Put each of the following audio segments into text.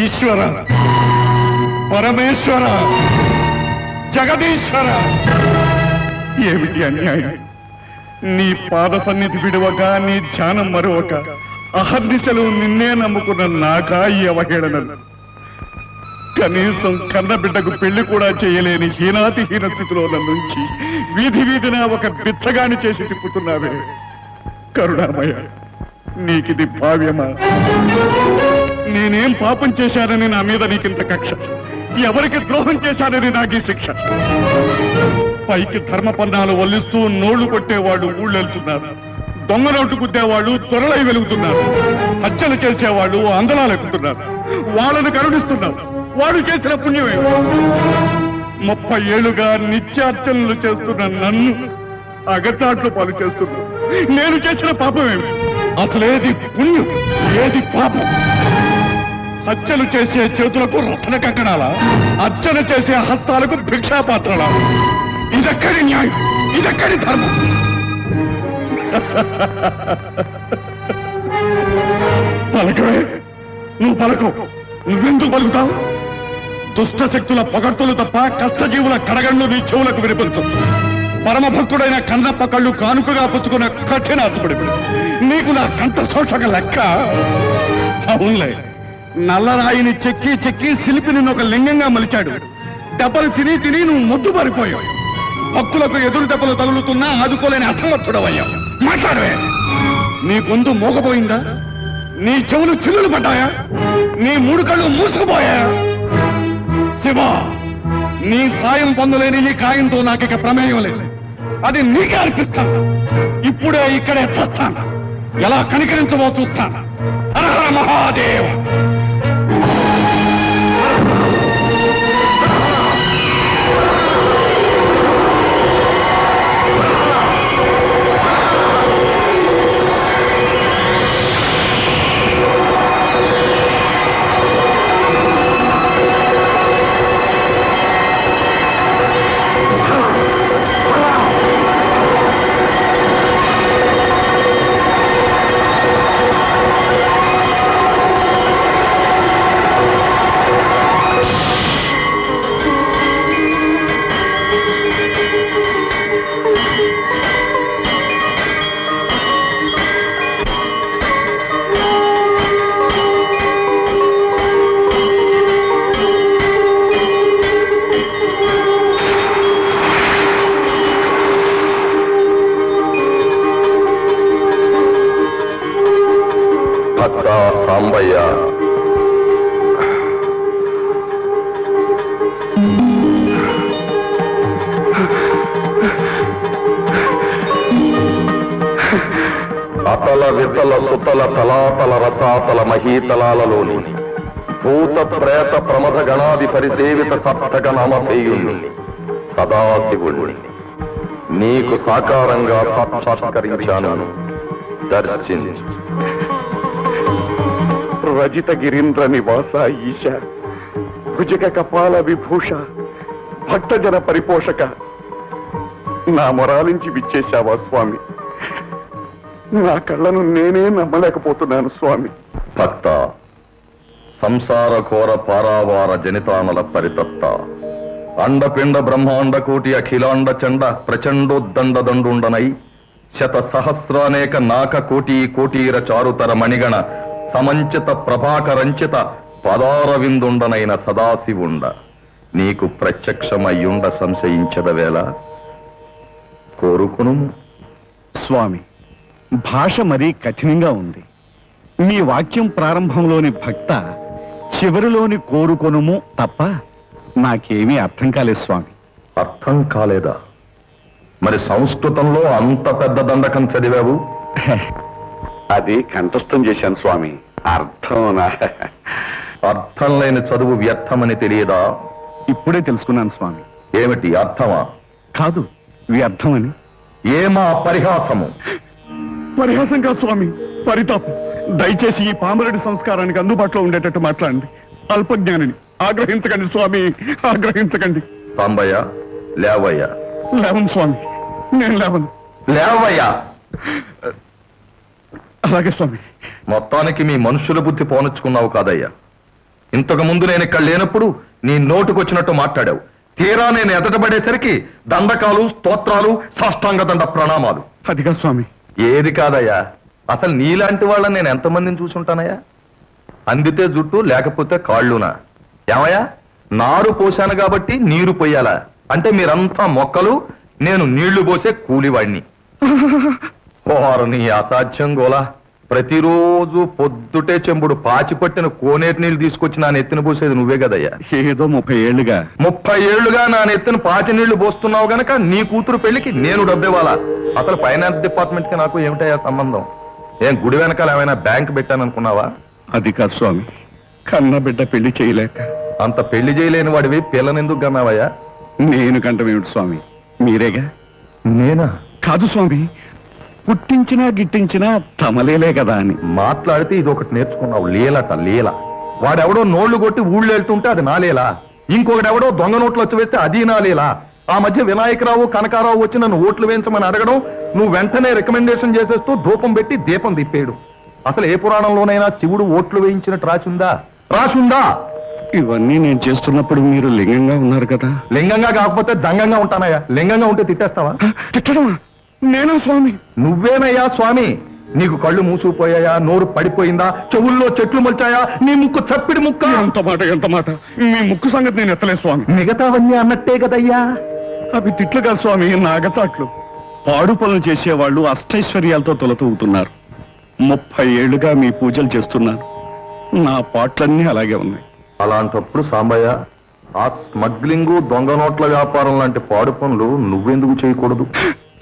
ఈశ్వర, పరమేశ్వర, జగదీశ్వర, ఏమిటి అన్యాయం! నీ పాద సన్నిధి విడవక, నీ ధ్యానం మరొక అహర్నిశలు నిన్నే నమ్ముకున్న నాకా ఈ అవహేళనలు! కనీసం కన్నబిడ్డకు పెళ్లి కూడా చేయలేని హీనాతిహీన స్థితిలో నన్నుంచి వీధి వీధిన ఒక బిచ్చగాని చేసి తిప్పుతున్నావే కరుణామయ! నీకిది భావ్యమా? నేనేం పాపం చేశానని నా మీద నీకింత కక్ష? ఎవరికి ద్రోహం చేశానని నాకు ఈ శిక్ష? పైకి ధర్మపన్నాలు వల్లిస్తూ నోళ్లు కొట్టేవాళ్ళు ఊళ్ళెళ్తున్నారు, దొంగ నోటు గుద్దేవాళ్ళు త్వరలై వెలుగుతున్నారు, హత్యలు చేసేవాళ్ళు అందలాలు ఎక్కుతున్నారు. వాళ్ళను కరుణిస్తున్నావు. వాడు చేసిన పుణ్యమే. 30 ఏళ్లుగా నిత్యార్చనలు చేస్తున్న నన్ను అగచాట్లు పాలు చేస్తున్నావు. నేను చేసిన పాపమేమి? అసలేది పుణ్యం, ఏది పాపం? హత్యలు చేసే చేతులకు రత్న కంకణాలా? అర్చన చేసే హస్తాలకు భిక్షాపాత్రలా? ఇదెక్కడి న్యాయం? ఇదెక్కడి ధర్మం? పలకవే, నువ్వు పలకవు. నువ్వెందుకు పలుకుతావు? దుష్ట శక్తుల పొగడ్తలు తప్ప కష్టజీవుల కడగండు నీ చెవులకు వినిపించు. పరమభక్తుడైన కన్నప్ప కళ్ళు కానుకగా పుచ్చుకున్న కఠిన అర్థపడి నీకు నా కంట శోషక లెక్క. అవునులే, నల్లరాయిని చెక్కి చెక్కి శిల్పి నిన్ను ఒక లింగంగా మలిచాడు. దెబ్బలు తిని తిని నువ్వు ముద్దు పారిపోయావు. భక్తులకు ఎదురు దెబ్బలు తగులుతున్నా ఆదుకోలేని అసమర్థుడవయ్యావు. మాట్లాడవే. నీ గొంతు మోగపోయిందా? నీ చెవులు చిల్లులు పడ్డాయా? నీ 3 కళ్ళు మూసుకుపోయాయా? శివ, నీ సాయం పొందలేని నీ కాయంతో నాకిక ప్రమేయం లేదు. అది నీకే అర్పిస్తాను. ఇప్పుడే ఇక్కడే చస్తాను. ఎలా కనికరించబో చూస్తాను. హర హర మహాదేవ్. సాంబయ్య, అతల వితల సుతల తలాతల రసాతల మహీతలాలలోని భూత ప్రేత ప్రమథ గణాది పరిసేవిత సప్తక నామధేయుణ్ణి సదాశివుణ్ణి నీకు సాకారంగా సాక్షాత్కరించాను. దర్శించు. రజిత గిరీంద్ర నివాస ఈశ, భుజగ కపాల విభూష, భక్తజన పరిపోషక, నా మొరాలించి విచ్చేశావా స్వామి? నా కళ్ళను నేనే నమ్మలేకపోతున్నాను స్వామి. భక్త, సంసార ఘోర పారావార జనితానల పరితత్త, అండపిండ బ్రహ్మాండ కోటి అఖిలాండ చండ ప్రచండోద్దండ దండుండనై శత సహస్రానేక నాక కోటి కోటీర చారుతర మణిగణ సమంచిత ప్రభాకరంచిత పదారవిందుండనైన సదాశివుండ నీకు ప్రత్యక్షమయ్యుండ సంశయించదవేళ కోరుకును. స్వామి, భాష మరీ కఠినంగా ఉంది. మీ వాక్యం ప్రారంభంలోని భక్త, చివరిలోని కోరుకొనుము తప్ప నాకేమీ అర్థం కాలేదు స్వామి. అర్థం కాలేదా? మరి సంస్కృతంలో అంత పెద్ద దండకం చదివావు? అది కంఠస్థం చేశాను స్వామి. అర్థం లేని చదువు వ్యర్థమని తెలియదా? ఇప్పుడే తెలుసుకున్నాను స్వామి. ఏమిటి అర్థమా? కాదు, వ్యర్థమని. ఏమా పరిహాసము? పరిహాసం కాదు స్వామి, పరితాపం. దయచేసి ఈ పామరుడి సంస్కారానికి అందుబాటులో ఉండేటట్టు మాట్లాడండి. అల్పజ్ఞానిని ఆగ్రహించకండి స్వామి, ఆగ్రహించకండి. సాంబయ్య, లేవయ్యా. లేవను స్వామి, నేను లేవను. లేవయ్యా. అలాగే స్వామి. మొత్తానికి మీ మనుషుల బుద్ధి పోనొచ్చుకున్నావు కాదయ్యా. ఇంతకు ముందు నేను ఇక్కడ లేనప్పుడు నీ నోటుకొచ్చినట్టు మాట్లాడావు. తీరా నేను ఎదటపడేసరికి దండకాలు, స్తోత్రాలు, సాష్టాంగ దండ ప్రణామాలు. అదిగా స్వామి. ఏది కాదయ్యా, అసలు నీలాంటి వాళ్ళని నేను ఎంతమందిని చూసుంటానయ్యా? అందితే జుట్టు, లేకపోతే కాళ్ళునా? ఏమయ్యా, నారు పోశాను కాబట్టి నీరు పొయ్యాలా? అంటే మీరంతా మొక్కలు, నేను నీళ్లు పోసే కూలివాడిని. ఓరు నీ అసాధ్యం గోలా. ప్రతిరోజు పొద్దుటే చెంబుడు పాచిపట్టిన కోనేటి నీళ్లు తీసుకొచ్చి నా నెత్తిన పోసేది నువ్వే కదయ్యా. ఏదో 30 ఏళ్లుగా 30 ఏళ్లుగా నా నెత్తిన పాచి నీళ్లు పోస్తున్నావు గనక నీ కూతురు పెళ్లికి నేను డబ్బివ్వాలా? అసలు ఫైనాన్స్ డిపార్ట్మెంట్ కి నాకు ఏమిటయ్యా సంబంధం? ఏం గుడి వెనకాల ఏమైనా బ్యాంక్ పెట్టాననుకున్నావా? అది కాదు స్వామి, కన్న బిడ్డ పెళ్లి చేయలేక. అంత పెళ్లి చేయలేని వాడివి పిల్లనెందుకు గన్నావయ్యా? నేను కంటమేమిటి స్వామి, మీరేగా. నేనా? కాదు స్వామి, పుట్టించినా గిట్టించినా తమలేలే కదా అని. మాట్లాడితే ఇది ఒకటి నేర్చుకున్నావు, లీలట లీల. వాడెవడో నోళ్లు కొట్టి ఊళ్ళు వెళ్తుంటే అది నాలేలా, ఇంకొకడెవడో దొంగ నోట్లు వచ్చి వేస్తే అది నాలేలా. ఆ మధ్య వినాయకరావు, కనకారావు వచ్చి నన్ను ఓట్లు వేయించమని అడగడం, నువ్వు వెంటనే రికమెండేషన్ చేసేస్తూ ధూపం పెట్టి దీపం తిప్పేయడం. అసలు ఏ పురాణంలోనైనా శివుడు ఓట్లు వేయించినట్టు రాసుందా? రాసుందా? ఇవన్నీ నేను చేస్తున్నప్పుడు మీరు లింగంగా ఉన్నారు కదా. లింగంగా కాకపోతే దంగంగా ఉంటానయ్యా. లింగంగా ఉంటే తిట్టేస్తావా? తిట్టడమా? నేనా స్వామి? నువ్వేనయ్యా స్వామి. నీకు కళ్ళు మూసుకుపోయాయా? నోరు పడిపోయిందా? చెవుల్లో చెట్లు మొల్చాయా? నీ ముక్కు చప్పిడి ముక్క. ఎంత మాట, ఎంత మాట. మీ ముక్కు సంగతి నేను ఎత్తలే స్వామి. మిగతావన్నీ అన్నట్టే కదయ్యా. అవి తిట్లు కాదు స్వామి, నాగచాట్లు. పాడు పనులు చేసేవాళ్ళు అష్టైశ్వర్యాలతో తొలతూగుతున్నారు. 30 ఏళ్లుగా మీ పూజలు చేస్తున్నాను. నా పాటలన్నీ అలాగే ఉన్నాయి. అలాంటప్పుడు సాంబయ్య, ఆ స్మగ్లింగు, దొంగ నోట్ల వ్యాపారం లాంటి పాడు పనులు నువ్వెందుకు చేయకూడదు?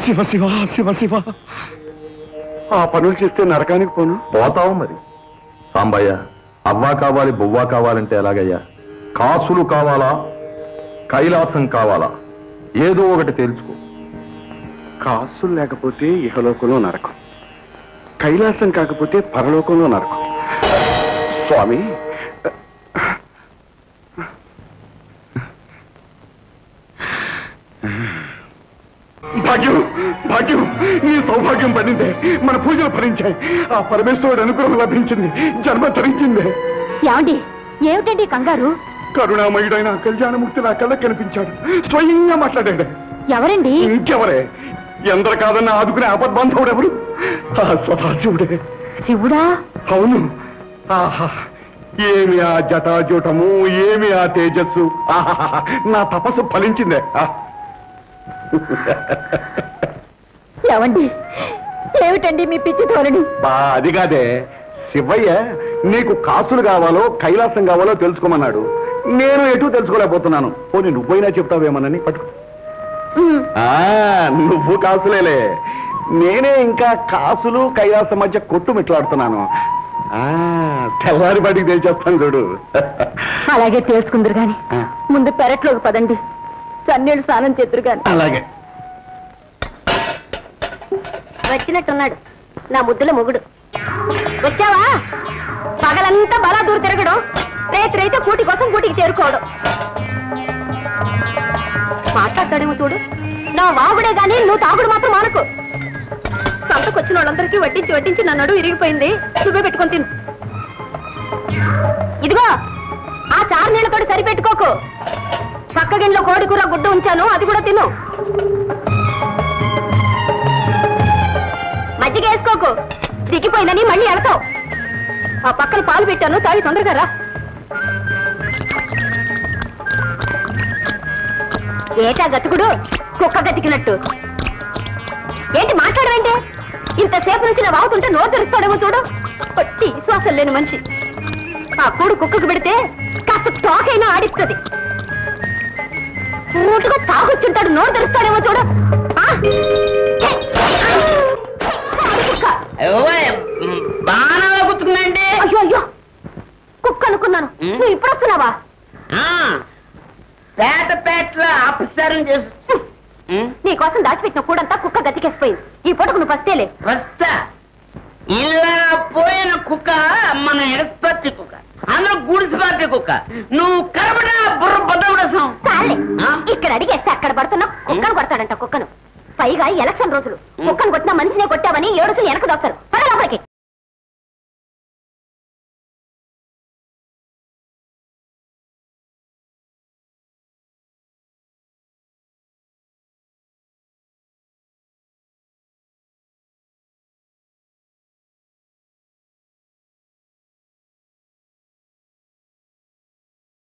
శివ శివ శివ శివ. ఆ పనులు చేస్తే నరకానికి పోను. పోతావు మరి. సాంబయ్య, అవ్వా కావాలి, బొవ్వా కావాలంటే ఎలాగయ్యా? కాసులు కావాలా, కైలాసం కావాలా? ఏదో ఒకటి తెలుసుకో. కాసులు లేకపోతే ఇహలోకంలో నరకం, కైలాసం కాకపోతే పరలోకంలో నరకం. స్వామి, భాగ్యం, భాగ్యం, నీ సౌభాగ్యం పడిందే. మన పూజలు ఫలించాయి. ఆ పరమేశ్వరుడు అనుగ్రహం లభించింది. జన్మ ధరించిందే. ఏమండి, ఏమిటండి కంగారు? కరుణామయుడైన కళ్యాణమూర్తి నా కళ్ళ కనిపించాడు. స్వయంగా మాట్లాడాడు. ఎవరండి? ఇంకెవరే? ఎందరు కాదన్న ఆదుకునే ఆపద్బాంధవుడు ఎవరు? ఆ సదాశివుడే. శివుడా? అవును. ఆహా, ఏమి ఆ జటాజూటము, ఏమి ఆ తేజస్సు. ఆహా, నా తపస్సు ఫలించిందే. ఏమండి, ఏమిటండి మీ పిచ్చి ధోరణి? అది కాదే, శివయ్య నీకు కాసులు కావాలో కైలాసం కావాలో తెలుసుకోమన్నాడు. నేను ఎటు తెలుసుకోలేకపోతున్నాను. పోనీ నువ్వైనా చెప్తావేమోనని పట్టుకో. నువ్వు కాసులేలే, నేనే ఇంకా కాసులు కైలాసం మధ్య కొట్టుమిట్లాడుతున్నాను. తెల్లారి బడికి తెలిచేస్తాను చూడు. అలాగే తెలుసుకుందరు గాని ముందు పెరట్లోకి పదండి. చన్నీళ్ళు స్నానం చేద్దరు గాని. అలాగే. వచ్చినట్టున్నాడు నా ముద్దుల మొగుడు. వచ్చావా? పగలంతా బలా దూరు తిరగడం, రైతు కూటి కోసం కూటికి చేరుకోవడం. మాట్లాడతాడేమో చూడు. నా వాగుడే గాని నువ్వు తాగుడు మాత్రం మానకు. సంతకొచ్చిన వాళ్ళందరికీ వడ్డించి వడ్డించి నా నడుము ఇరిగిపోయింది. నువ్వే పెట్టుకొని తిను. ఇదిగో, ఆ చారు నీళ్ళతో సరిపెట్టుకోకు. పక్క గిన్నెలో కోడి కూర గుడ్డ ఉంచాను, అది కూడా తిను. మజ్జిగ వేసుకోకు, దిగిపోయిందని మళ్ళీ ఎడతావు. ఆ పక్కన పాలు పెట్టాను, తాగి తొందరగా రా. ఏటా గతుకుడు కుక్క గతికినట్టు. ఏంటి మాట్లాడవేంటే? ఇంతసేపు నుంచి నా వాగుతుంటే నోరు తెరుస్తాడేమో చూడు. పట్టి విశ్వాసం లేని మనిషి. ఆ కూడు కుక్కకు పెడితే కాస్త తోకైనా ఆడిస్తుంది. పూటుగా తాగొచ్చుంటాడు, నోరు తెరుస్తాడేమో చూడు. గుర్తుందండి. అయ్యో అయ్యో, కుక్క అనుకున్నాను. నువ్వు ఇప్పుడు వస్తున్నావా? పేటలో అపచారం చేసు. నీకోసం దాచిపెట్టిన కూడంతా కుక్క గతికేసిపోయింది. ఈ పూటకు నువ్వు పస్తేలే. వస్తా. ఇలా పోయిన కుక్క మన ఎక్స్పర్ట్ కుక్క, అందులో గుడిసిపాటి కుక్క. నువ్వు కరబడా బుర్ర బద్దవడసం. ఇక్కడ అడిగేస్తే అక్కడ పడుతున్నా కుక్కను కొడతాడంట. కుక్కను పైగా ఎలక్షన్ రోజులు కుక్కను కొట్టిన మనిషినే కొట్టావని 7 వెనక దోస్తారు.